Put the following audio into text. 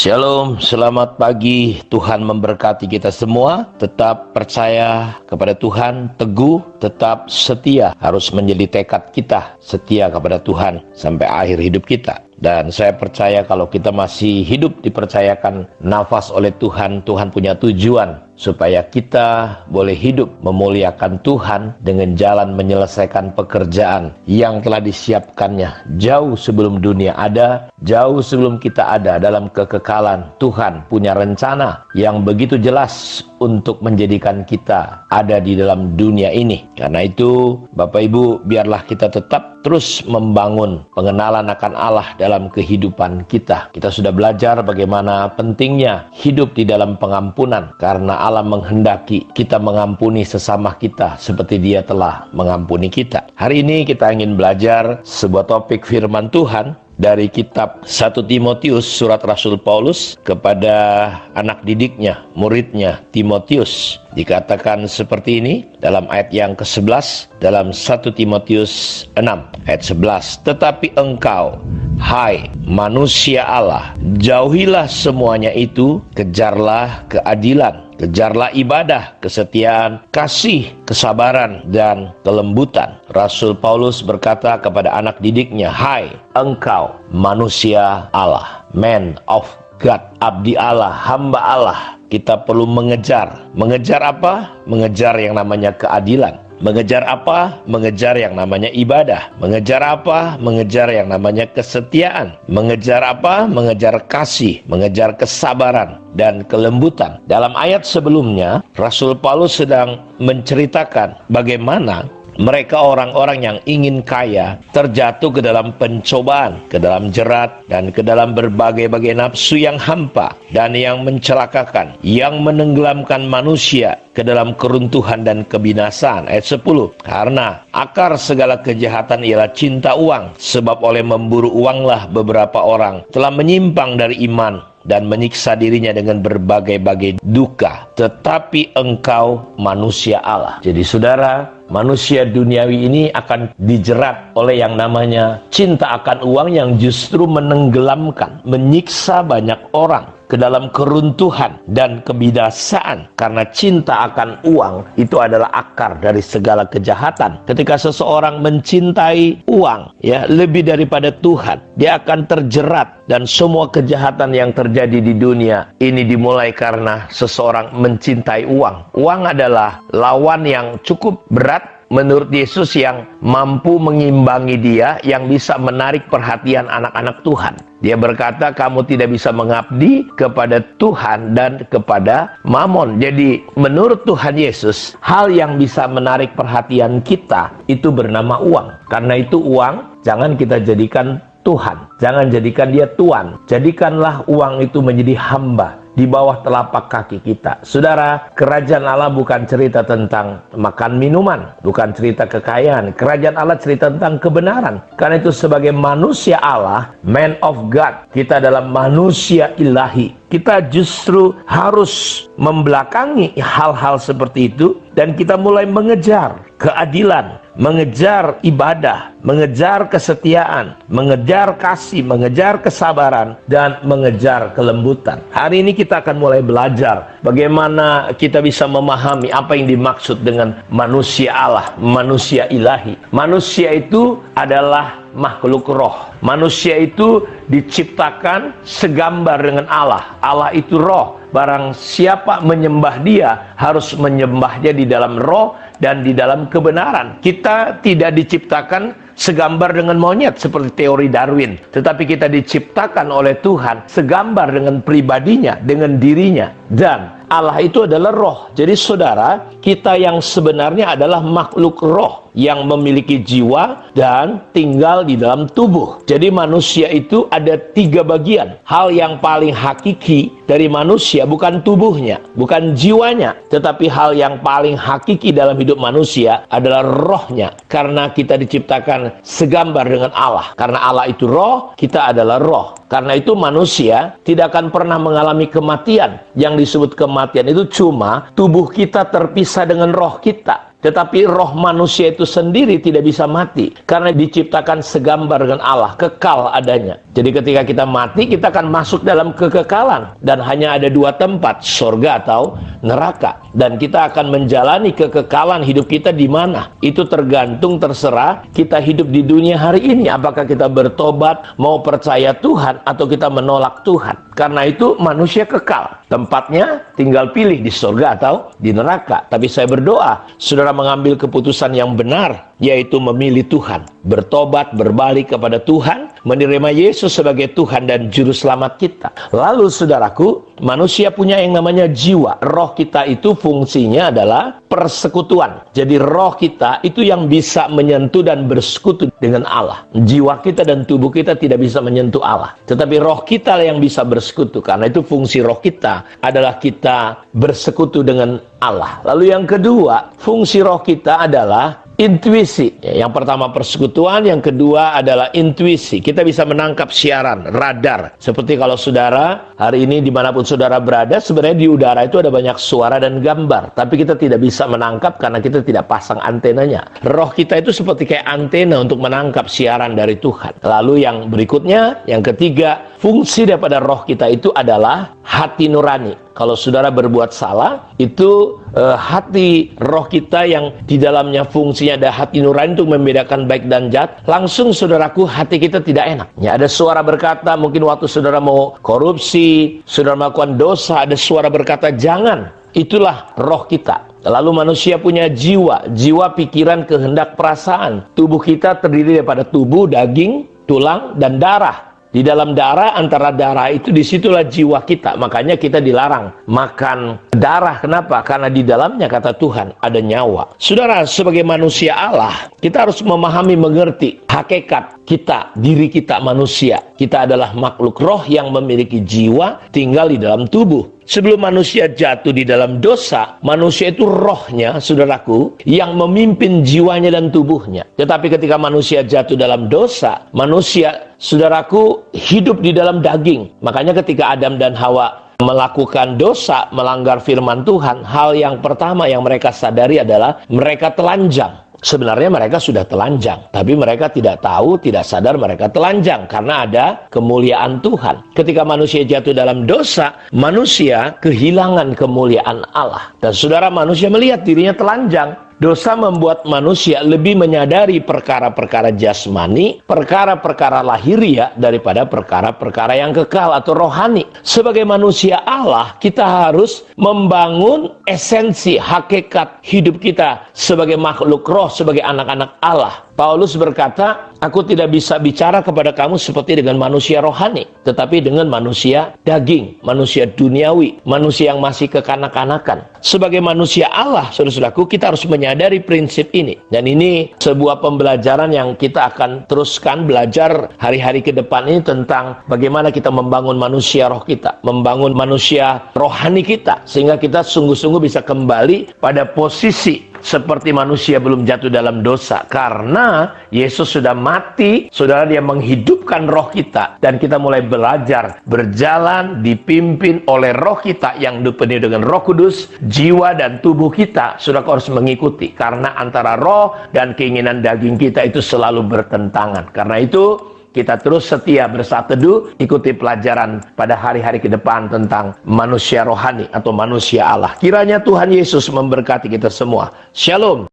Shalom, selamat pagi. Tuhan memberkati kita semua. Tetap percaya kepada Tuhan, teguh, tetap setia. Harus menjadi tekad kita, setia kepada Tuhan sampai akhir hidup kita. Dan saya percaya kalau kita masih hidup dipercayakan nafas oleh Tuhan, Tuhan punya tujuan supaya kita boleh hidup memuliakan Tuhan dengan jalan menyelesaikan pekerjaan yang telah disiapkannya jauh sebelum dunia ada, jauh sebelum kita ada. Dalam kekekalan Tuhan punya rencana yang begitu jelas untuk menjadikan kita ada di dalam dunia ini. Karena itu Bapak Ibu, biarlah kita tetap terus membangun pengenalan akan Allah dalam kehidupan kita. Kita sudah belajar bagaimana pentingnya hidup di dalam pengampunan, karena Allah menghendaki kita mengampuni sesama kita seperti Dia telah mengampuni kita. Hari ini kita ingin belajar sebuah topik firman Tuhan dari kitab 1 Timotius, surat Rasul Paulus kepada anak didiknya, muridnya Timotius. Dikatakan seperti ini dalam ayat yang ke-11 dalam 1 Timotius 6 ayat 11. Tetapi engkau, hai manusia Allah, jauhilah semuanya itu, kejarlah keadilan, kejarlah ibadah, kesetiaan, kasih, kesabaran, dan kelembutan. Rasul Paulus berkata kepada anak didiknya, hai engkau manusia Allah, man of God, abdi Allah, hamba Allah. Kita perlu mengejar. Mengejar apa? Mengejar yang namanya keadilan. Mengejar apa? Mengejar yang namanya ibadah. Mengejar apa? Mengejar yang namanya kesetiaan. Mengejar apa? Mengejar kasih, mengejar kesabaran dan kelembutan. Dalam ayat sebelumnya, Rasul Paulus sedang menceritakan bagaimana mereka orang-orang yang ingin kaya terjatuh ke dalam pencobaan, ke dalam jerat, dan ke dalam berbagai-bagai nafsu yang hampa dan yang mencelakakan, yang menenggelamkan manusia ke dalam keruntuhan dan kebinasaan. Ayat 10. Karena akar segala kejahatan ialah cinta uang, sebab oleh memburu uanglah beberapa orang telah menyimpang dari iman dan menyiksa dirinya dengan berbagai-bagai duka. Tetapi engkau manusia Allah. Jadi saudara, manusia duniawi ini akan dijerat oleh yang namanya cinta akan uang yang justru menenggelamkan, menyiksa banyak orang ke dalam keruntuhan dan kebinasaan. Karena cinta akan uang itu adalah akar dari segala kejahatan. Ketika seseorang mencintai uang lebih daripada Tuhan, dia akan terjerat, dan semua kejahatan yang terjadi di dunia ini dimulai karena seseorang mencintai uang. Uang adalah lawan yang cukup berat menurut Yesus, yang mampu mengimbangi dia, yang bisa menarik perhatian anak-anak Tuhan. Dia berkata, kamu tidak bisa mengabdi kepada Tuhan dan kepada Mamon. Jadi menurut Tuhan Yesus, hal yang bisa menarik perhatian kita itu bernama uang. Karena itu uang jangan kita jadikan Tuhan, jangan jadikan dia Tuan. Jadikanlah uang itu menjadi hamba di bawah telapak kaki kita. Saudara, kerajaan Allah bukan cerita tentang makan minuman, bukan cerita kekayaan. Kerajaan Allah cerita tentang kebenaran. Karena itu sebagai manusia Allah, man of God, kita adalah manusia ilahi. Kita justru harus membelakangi hal-hal seperti itu, dan kita mulai mengejar keadilan, mengejar ibadah, mengejar kesetiaan, mengejar kasih, mengejar kesabaran, dan mengejar kelembutan. Hari ini kita akan mulai belajar bagaimana kita bisa memahami apa yang dimaksud dengan manusia Allah, manusia ilahi. Manusia itu adalah makhluk roh. Manusia itu diciptakan segambar dengan Allah. Allah itu roh. Barang siapa menyembah dia, harus menyembahnya di dalam roh dan di dalam kebenaran. Kita tidak diciptakan segambar dengan monyet seperti teori Darwin, tetapi kita diciptakan oleh Tuhan segambar dengan pribadinya, dengan dirinya. Dan Allah itu adalah roh. Jadi saudara, kita yang sebenarnya adalah makhluk roh yang memiliki jiwa dan tinggal di dalam tubuh. Jadi manusia itu ada 3 bagian. Hal yang paling hakiki dari manusia bukan tubuhnya, bukan jiwanya, tetapi hal yang paling hakiki dalam hidup manusia adalah rohnya. Karena kita diciptakan segambar dengan Allah. Karena Allah itu roh, kita adalah roh. Karena itu manusia tidak akan pernah mengalami kematian. Yang disebut kematian itu cuma tubuh kita terpisah dengan roh kita. Tetapi roh manusia itu sendiri tidak bisa mati, karena diciptakan segambar dengan Allah, kekal adanya. Jadi ketika kita mati, kita akan masuk dalam kekekalan. Dan hanya ada dua tempat, surga atau neraka. Dan kita akan menjalani kekekalan hidup kita di mana. Itu tergantung, terserah kita hidup di dunia hari ini. Apakah kita bertobat, mau percaya Tuhan, atau kita menolak Tuhan. Karena itu manusia kekal. Tempatnya tinggal pilih di surga atau di neraka. Tapi saya berdoa, saudara mengambil keputusan yang benar, yaitu memilih Tuhan. Bertobat, berbalik kepada Tuhan, menerima Yesus sebagai Tuhan dan Juru Selamat kita. Lalu saudaraku, manusia punya yang namanya jiwa. Roh kita itu fungsinya adalah persekutuan. Jadi roh kita itu yang bisa menyentuh dan bersekutu dengan Allah. Jiwa kita dan tubuh kita tidak bisa menyentuh Allah. Tetapi roh kita yang bisa bersekutu. Karena itu fungsi roh kita adalah kita bersekutu dengan Allah. Lalu yang kedua, fungsi roh kita adalah intuisi. Yang pertama persekutuan, yang kedua adalah intuisi. Kita bisa menangkap siaran, radar. Seperti kalau saudara, hari ini dimanapun saudara berada, sebenarnya di udara itu ada banyak suara dan gambar. Tapi kita tidak bisa menangkap karena kita tidak pasang antenanya. Roh kita itu seperti kayak antena untuk menangkap siaran dari Tuhan. Lalu yang berikutnya, yang ketiga, fungsi daripada roh kita itu adalah hati nurani. Kalau saudara berbuat salah, itu hati roh kita yang di dalamnya fungsinya ada hati nurani untuk membedakan baik dan jahat. Langsung saudaraku, hati kita tidak enak. Ya, ada suara berkata, mungkin waktu saudara mau korupsi, saudara melakukan dosa, ada suara berkata jangan. Itulah roh kita. Lalu manusia punya jiwa, jiwa, pikiran, kehendak, perasaan. Tubuh kita terdiri daripada tubuh, daging, tulang, dan darah. Di dalam darah, antara darah itu disitulah jiwa kita. Makanya kita dilarang makan darah. Kenapa? Karena di dalamnya, kata Tuhan, ada nyawa. Saudara, sebagai manusia Allah, kita harus memahami, mengerti hakikat kita, diri kita manusia. Kita adalah makhluk roh yang memiliki jiwa, tinggal di dalam tubuh. Sebelum manusia jatuh di dalam dosa, manusia itu rohnya, saudaraku, yang memimpin jiwanya dan tubuhnya. Tetapi ketika manusia jatuh dalam dosa, manusia, saudaraku, hidup di dalam daging. Makanya ketika Adam dan Hawa melakukan dosa, melanggar firman Tuhan, hal yang pertama yang mereka sadari adalah mereka telanjang. Sebenarnya mereka sudah telanjang, tapi mereka tidak tahu, tidak sadar mereka telanjang karena ada kemuliaan Tuhan. Ketika manusia jatuh dalam dosa, manusia kehilangan kemuliaan Allah. Dan saudara, manusia melihat dirinya telanjang. Dosa membuat manusia lebih menyadari perkara-perkara jasmani, perkara-perkara lahiriah daripada perkara-perkara yang kekal atau rohani. Sebagai manusia Allah, kita harus membangun esensi hakikat hidup kita sebagai makhluk roh, sebagai anak-anak Allah. Paulus berkata, aku tidak bisa bicara kepada kamu seperti dengan manusia rohani, tetapi dengan manusia daging, manusia duniawi, manusia yang masih kekanak-kanakan. Sebagai manusia Allah, saudara-saudaraku, kita harus menyadari prinsip ini. Dan ini sebuah pembelajaran yang kita akan teruskan belajar hari-hari ke depan ini tentang bagaimana kita membangun manusia roh kita, membangun manusia rohani kita, sehingga kita sungguh-sungguh bisa kembali pada posisi seperti manusia belum jatuh dalam dosa. Karena Yesus sudah mati, saudara, dia menghidupkan roh kita. Dan kita mulai belajar, berjalan, dipimpin oleh roh kita yang dipenuhi dengan Roh Kudus. Jiwa dan tubuh kita, saudara, harus mengikuti. Karena antara roh dan keinginan daging kita itu selalu bertentangan. Karena itu, kita terus setia bersatu teduh, ikuti pelajaran pada hari-hari ke depan tentang manusia rohani atau manusia Allah. Kiranya Tuhan Yesus memberkati kita semua. Shalom.